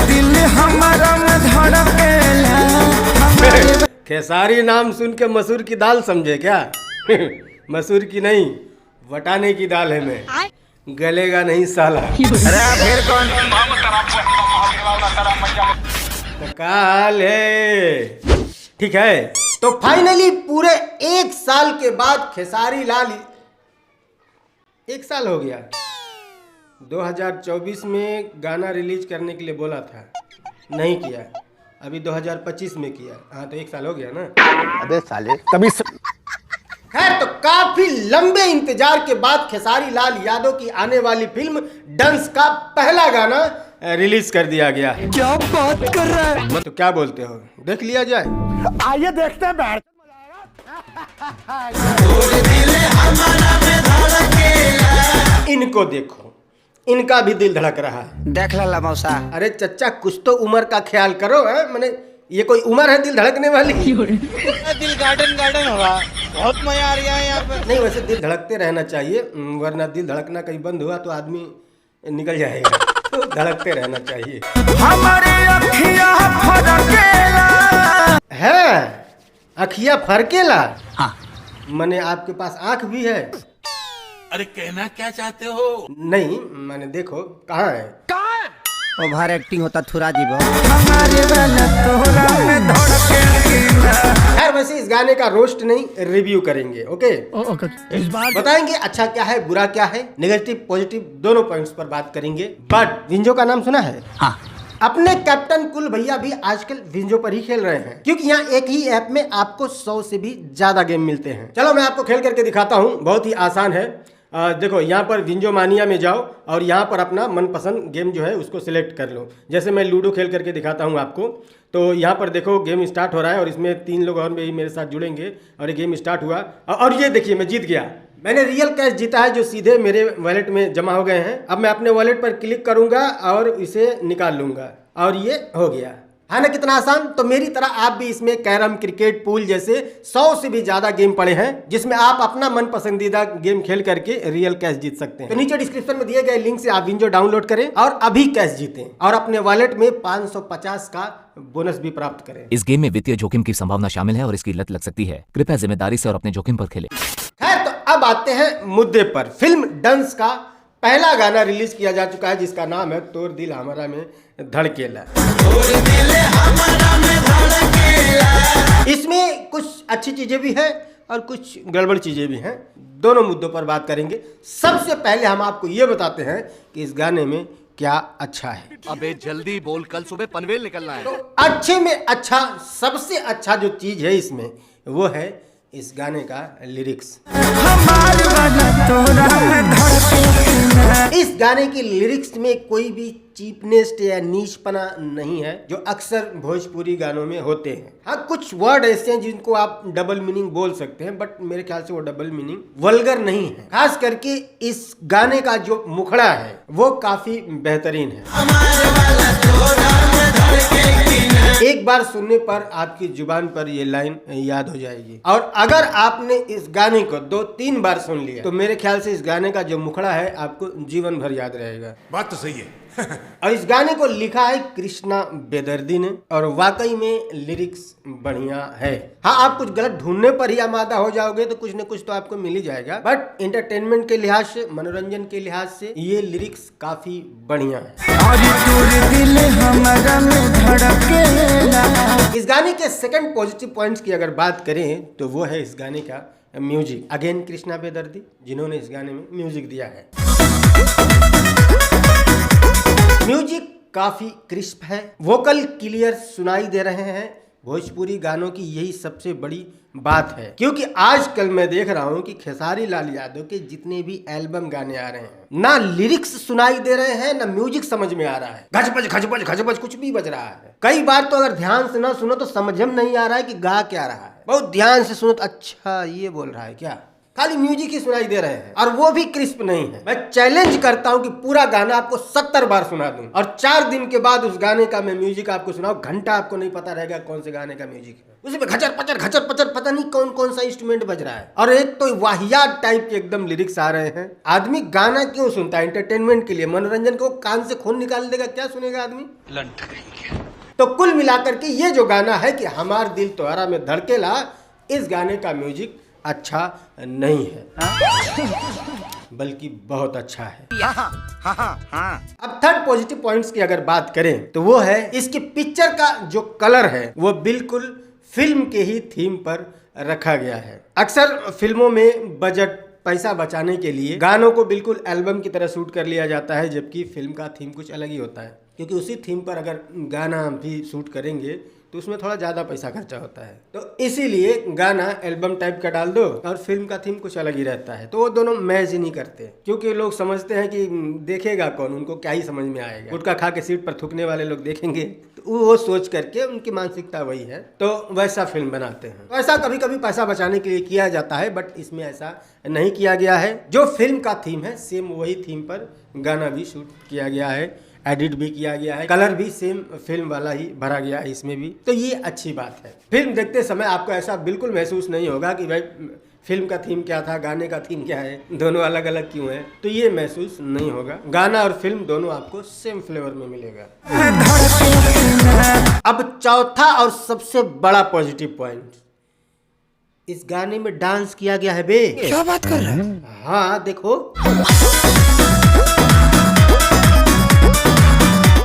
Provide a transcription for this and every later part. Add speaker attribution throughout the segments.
Speaker 1: दिल हमारा में धड़केला।
Speaker 2: खेसारी नाम सुन के मसूर की दाल समझे क्या? मसूर की नहीं, वटाने की दाल है मैं, गलेगा नहीं साला।
Speaker 1: अरे फिर कौन?
Speaker 2: काल है। ठीक है, तो फाइनली पूरे 1 साल के बाद खेसारी लाल, 1 साल हो गया। 2024 में गाना रिलीज करने के लिए बोला था, नहीं किया। अभी 2025 में किया। हाँ, तो 1 साल हो गया ना।
Speaker 3: अबे साले कभी
Speaker 2: खैर, तो काफी लंबे इंतजार के बाद खेसारी लाल यादव की आने वाली फिल्म डंस का पहला गाना रिलीज कर दिया गया।
Speaker 1: क्या बात कर रहा है?
Speaker 2: तो क्या बोलते हो, देख लिया जाए?
Speaker 3: आइए देखते हैं बैठ।
Speaker 2: इनको देखो, इनका भी दिल धड़क रहा है।
Speaker 1: देख ला मौसा।
Speaker 2: अरे चच्चा, कुछ तो उम्र का ख्याल करो है। मैंने ये कोई उम्र है दिल धड़कने वाली?
Speaker 4: दिल गार्डन हो रहा, बहुत मजा आ रहा है यहाँ पे।
Speaker 2: नहीं, वैसे दिल धड़कते रहना चाहिए, वरना दिल धड़कना कहीं बंद हुआ तो आदमी निकल जाएगा। तो धड़कते रहना चाहिए।
Speaker 1: हमारे अखियाँ फड़केला।
Speaker 2: है अखिया फरकेला?
Speaker 1: हाँ।
Speaker 2: मैंने आपके पास आंख भी है?
Speaker 4: अरे कहना क्या चाहते हो?
Speaker 2: नहीं, मैंने देखो कहाँ है।
Speaker 1: ओवर एक्टिंग होता थुरा जी हमारे वाला तोरा में धड़केला।
Speaker 2: खैर, वैसे इस गाने का रोस्ट नहीं, रिव्यू करेंगे। ओके,
Speaker 3: इस बार
Speaker 2: बताएंगे अच्छा क्या है, बुरा क्या है, नेगेटिव पॉजिटिव दोनों पॉइंट्स पर बात करेंगे। बट विंजो का नाम सुना है?
Speaker 1: हाँ।
Speaker 2: अपने कैप्टन कुल भैया भी आजकल विंजो पर ही खेल रहे हैं, क्योंकि यहाँ एक ही ऐप में आपको 100 से भी ज्यादा गेम मिलते हैं। चलो मैं आपको खेल करके दिखाता हूँ, बहुत ही आसान है। देखो, यहाँ पर विंजो मानिया में जाओ और यहाँ पर अपना मनपसंद गेम जो है उसको सिलेक्ट कर लो। जैसे मैं लूडो खेल करके दिखाता हूँ आपको। तो यहाँ पर देखो गेम स्टार्ट हो रहा है और इसमें 3 लोग और भी मेरे साथ जुड़ेंगे और ये गेम स्टार्ट हुआ। और ये देखिए, मैं जीत गया। मैंने रियल कैश जीता है जो सीधे मेरे वॉलेट में जमा हो गए हैं। अब मैं अपने वॉलेट पर क्लिक करूंगा और इसे निकाल लूंगा और ये हो गया। है ना कितना आसान? तो मेरी तरह आप भी इसमें कैरम, क्रिकेट, पूल जैसे 100 से भी ज्यादा गेम पड़े हैं, जिसमें आप अपना मन पसंदीदा गेम खेल करके रियल कैश जीत सकते हैं। तो नीचे डिस्क्रिप्शन में दिए गए लिंक से आप विंजो डाउनलोड करें और अभी कैश जीतें और अपने वॉलेट में 550 का बोनस भी प्राप्त करें।
Speaker 5: इस गेम में वित्तीय जोखिम की संभावना शामिल है और इसकी लत लग सकती है। कृपया जिम्मेदारी से और अपने जोखिम पर खेलें।
Speaker 2: खैर, तो अब आते हैं मुद्दे पर। फिल्म डंस का पहला गाना रिलीज किया जा चुका है, जिसका नाम है तोर दिल हमारा में धड़केला। इसमें कुछ अच्छी चीजें भी हैं और कुछ गड़बड़ चीजें भी हैं। दोनों मुद्दों पर बात करेंगे। सबसे पहले हम आपको ये बताते हैं कि इस गाने में क्या अच्छा है।
Speaker 3: अबे जल्दी बोल, कल सुबह पनवेल निकलना है।
Speaker 2: तो अच्छे में अच्छा, सबसे अच्छा जो चीज है इसमें, वो है इस गाने का लिरिक्स।
Speaker 1: हमारे वाला तोरा में धड़केला।
Speaker 2: इस गाने की लिरिक्स में कोई भी चीपनेस या नीचपना नहीं है, जो अक्सर भोजपुरी गानों में होते हैं। हाँ, कुछ वर्ड ऐसे हैं जिनको आप डबल मीनिंग बोल सकते हैं, बट मेरे ख्याल से वो डबल मीनिंग वल्गर नहीं है। खास करके इस गाने का जो मुखड़ा है वो काफी बेहतरीन है। एक बार सुनने पर आपकी जुबान पर ये लाइन याद हो जाएगी, और अगर आपने इस गाने को 2-3 बार सुन लिया तो मेरे ख्याल से इस गाने का जो मुखड़ा है आपको जीवन भर याद रहेगा।
Speaker 4: बात तो सही है।
Speaker 2: और इस गाने को लिखा है कृष्णा बेदर्दी ने, और वाकई में लिरिक्स बढ़िया है। हाँ, आप कुछ गलत ढूंढने पर ही आमादा हो जाओगे तो कुछ न कुछ तो आपको मिल ही जाएगा, बट एंटरटेनमेंट के लिहाज से, मनोरंजन के लिहाज से ये लिरिक्स काफी बढ़िया है।
Speaker 1: और तोर दिल हमारा में धड़केला।
Speaker 2: इस गाने के सेकंड पॉजिटिव पॉइंट्स की अगर बात करें तो वो है इस गाने का म्यूजिक। अगेन कृष्णा बेदर्दी, जिन्होंने इस गाने में म्यूजिक दिया है। म्यूजिक काफी क्रिस्प है, वोकल क्लियर सुनाई दे रहे हैं। भोजपुरी गानों की यही सबसे बड़ी बात है, क्योंकि आजकल मैं देख रहा हूं कि खेसारी लाल यादव के जितने भी एल्बम गाने आ रहे हैं, ना लिरिक्स सुनाई दे रहे हैं, ना म्यूजिक समझ में आ रहा है। घचपच घचपच घचपच कुछ भी बज रहा है। कई बार तो अगर ध्यान से ना सुनो तो समझ में नहीं आ रहा है कि गा क्या रहा है। बहुत ध्यान से सुनो तो अच्छा ये बोल रहा है क्या, खाली म्यूजिक ही सुनाई दे रहे हैं और वो भी क्रिस्प नहीं है। मैं चैलेंज करता हूं कि पूरा गाना आपको 70 बार सुना दूं और 4 दिन के बाद उस गाने का मैं म्यूजिक आपको सुनाऊं, घंटा आपको नहीं पता रहेगा कौन से गाने का म्यूजिक है। उसी में घचर पचर पता नहीं कौन कौन सा इंस्ट्रूमेंट बज रहा है और एक तो वाहियात टाइप के एकदम लिरिक्स आ रहे हैं। आदमी गाना क्यों सुनता है? एंटरटेनमेंट के लिए, मनोरंजन को। कान से खून निकाल देगा, क्या सुनेगा आदमी? लंठ करेंगे। तो कुल मिलाकर के ये जो गाना है कि हमार दिल तुम्हारा में धड़केला, इस गाने का म्यूजिक अच्छा नहीं है बल्कि बहुत अच्छा है। अब थर्ड पॉजिटिव पॉइंट्स की अगर बात करें तो वो है इसकी पिक्चर का जो कलर है वो बिल्कुल फिल्म के ही थीम पर रखा गया है। अक्सर फिल्मों में बजट, पैसा बचाने के लिए गानों को बिल्कुल एल्बम की तरह शूट कर लिया जाता है, जबकि फिल्म का थीम कुछ अलग ही होता है। क्योंकि उसी थीम पर अगर गाना भी शूट करेंगे तो उसमें थोड़ा ज़्यादा पैसा खर्चा होता है, तो इसीलिए गाना एल्बम टाइप का डाल दो और फिल्म का थीम कुछ अलग ही रहता है। तो वो दोनों मैच ही नहीं करते, क्योंकि लोग समझते हैं कि देखेगा कौन, उनको क्या ही समझ में आएगा। गुटखा खा के सीट पर थूकने वाले लोग देखेंगे तो वो सोच करके, उनकी मानसिकता वही है, तो वैसा फिल्म बनाते हैं। तो ऐसा कभी कभी पैसा बचाने के लिए किया जाता है, बट इसमें ऐसा नहीं किया गया है। जो फिल्म का थीम है सेम वही थीम पर गाना भी शूट किया गया है, एडिट भी किया गया है, कलर भी सेम फिल्म वाला ही भरा गया है इसमें भी। तो ये अच्छी बात है। फिल्म देखते समय आपको ऐसा बिल्कुल महसूस नहीं होगा कि भाई फिल्म का थीम क्या था, गाने का थीम क्या है, दोनों अलग अलग क्यों है, तो ये महसूस नहीं होगा। गाना और फिल्म दोनों आपको सेम फ्लेवर में मिलेगा। अब चौथा और सबसे बड़ा पॉजिटिव पॉइंट, इस गाने में डांस किया गया है बे।
Speaker 3: क्या बात कर रहे हैं?
Speaker 2: हाँ देखो,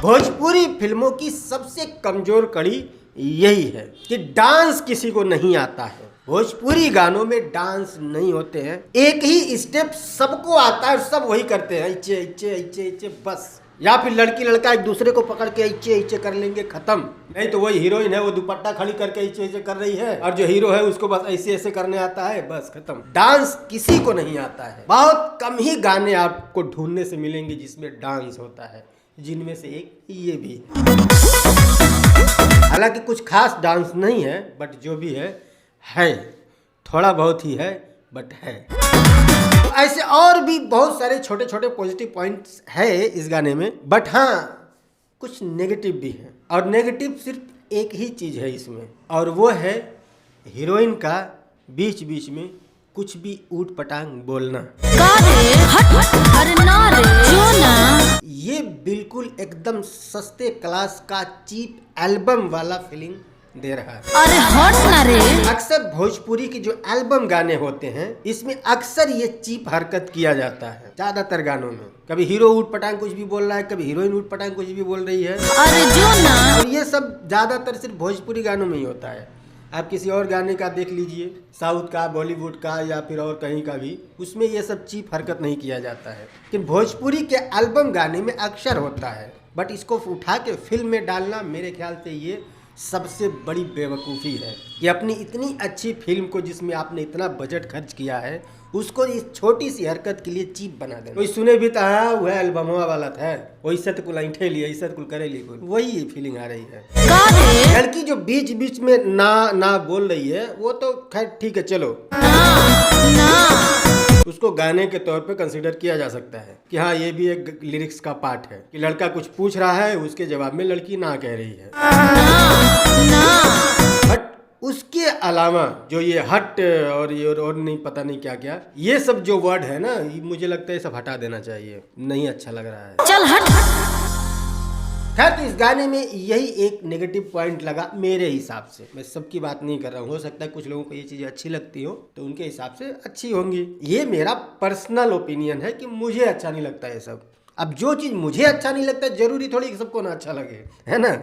Speaker 2: भोजपुरी फिल्मों की सबसे कमजोर कड़ी यही है कि डांस किसी को नहीं आता है। भोजपुरी गानों में डांस नहीं होते हैं, एक ही स्टेप सबको आता है और सब वही करते हैं, इच्चे इच्चे इच्चे इच्चे बस। या फिर लड़की लड़का एक दूसरे को पकड़ के इच्चे इच्चे कर लेंगे, खत्म। नहीं तो वही हीरोइन है, वो दुपट्टा खड़ी करके इच्चे इच्चे कर रही है और जो हीरो है उसको बस ऐसे ऐसे करने आता है, बस खत्म। डांस किसी को नहीं आता है। बहुत कम ही गाने आपको ढूंढने से मिलेंगे जिसमें डांस होता है, जिनमें से एक ये भी है। हालांकि कुछ खास डांस नहीं है, बट जो भी है थोड़ा बहुत ही है, बट है। ऐसे और भी बहुत सारे छोटे छोटे पॉजिटिव पॉइंट्स है इस गाने में, बट हाँ कुछ नेगेटिव भी है। और नेगेटिव सिर्फ एक ही चीज़ है इसमें, और वो है हीरोइन का बीच बीच में कुछ भी ऊट पटांग बोलना। ये बिल्कुल एकदम सस्ते क्लास का चीप एल्बम वाला फीलिंग दे रहा है।
Speaker 6: अरे हट ना रे।
Speaker 2: अक्सर भोजपुरी की जो एल्बम गाने होते हैं इसमें अक्सर ये चीप हरकत किया जाता है। ज्यादातर गानों में कभी हीरो ऊट पटांग कुछ भी बोल रहा है, कभी हीरोइन ऊट पटांग कुछ भी बोल रही है।
Speaker 6: अरे जो ना,
Speaker 2: और ये सब ज्यादातर सिर्फ भोजपुरी गानों में ही होता है। आप किसी और गाने का देख लीजिए, साउथ का, बॉलीवुड का या फिर और कहीं का भी, उसमें ये सब चीप हरकत नहीं किया जाता है। कि भोजपुरी के एल्बम गाने में अक्सर होता है, बट इसको उठा के फिल्म में डालना मेरे ख्याल से ये सबसे बड़ी बेवकूफ़ी है कि अपनी इतनी अच्छी फिल्म को, जिसमें आपने इतना बजट खर्च किया है, उसको इस छोटी सी हरकत के लिए चीप बना देना। कोई सुने भी था वह एल्बमवा वाला था, वही सत कुल ऐठे लिए, ऐसा कुल करे लिए, वही फीलिंग आ रही है। लड़की जो बीच बीच में ना बोल रही है वो तो खैर ठीक है, चलो उसको गाने के तौर पे कंसीडर किया जा सकता है कि हाँ ये भी एक लिरिक्स का पार्ट है कि लड़का कुछ पूछ रहा है, उसके जवाब में लड़की ना कह रही है। बट उसके अलावा जो ये हट और ये और नहीं पता नहीं क्या क्या, ये सब जो वर्ड है ना, मुझे लगता है सब हटा देना चाहिए, नहीं अच्छा लग रहा है।
Speaker 6: चल हट।
Speaker 2: खैर तो इस गाने में यही एक नेगेटिव पॉइंट लगा मेरे हिसाब से। मैं सबकी बात नहीं कर रहा हूँ, हो सकता है कुछ लोगों को ये चीज़ें अच्छी लगती हो तो उनके हिसाब से अच्छी होंगी। ये मेरा पर्सनल ओपिनियन है कि मुझे अच्छा नहीं लगता ये सब। अब जो चीज़ मुझे अच्छा नहीं लगता जरूरी थोड़ी कि सबको ना अच्छा लगे, है ना।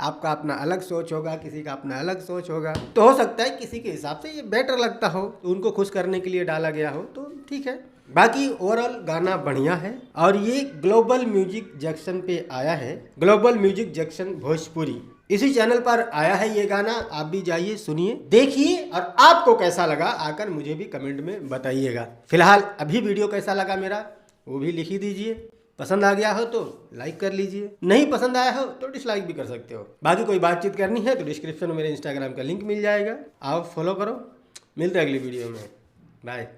Speaker 2: आपका अपना अलग सोच होगा, किसी का अपना अलग सोच होगा, तो हो सकता है किसी के हिसाब से ये बेटर लगता हो, तो उनको खुश करने के लिए डाला गया हो तो ठीक है। बाकी ओवरऑल गाना बढ़िया है और ये ग्लोबल म्यूजिक जंक्शन पे आया है, ग्लोबल म्यूजिक जंक्शन भोजपुरी, इसी चैनल पर आया है ये गाना। आप भी जाइए, सुनिए, देखिए और आपको कैसा लगा आकर मुझे भी कमेंट में बताइएगा। फिलहाल अभी वीडियो कैसा लगा मेरा वो भी लिख ही दीजिए। पसंद आ गया हो तो लाइक कर लीजिए, नहीं पसंद आया हो तो डिसलाइक भी कर सकते हो। बाकी कोई बातचीत करनी है तो डिस्क्रिप्शन में मेरे इंस्टाग्राम का लिंक मिल जाएगा, आओ फॉलो करो। मिलते हैं अगली वीडियो में, बाय।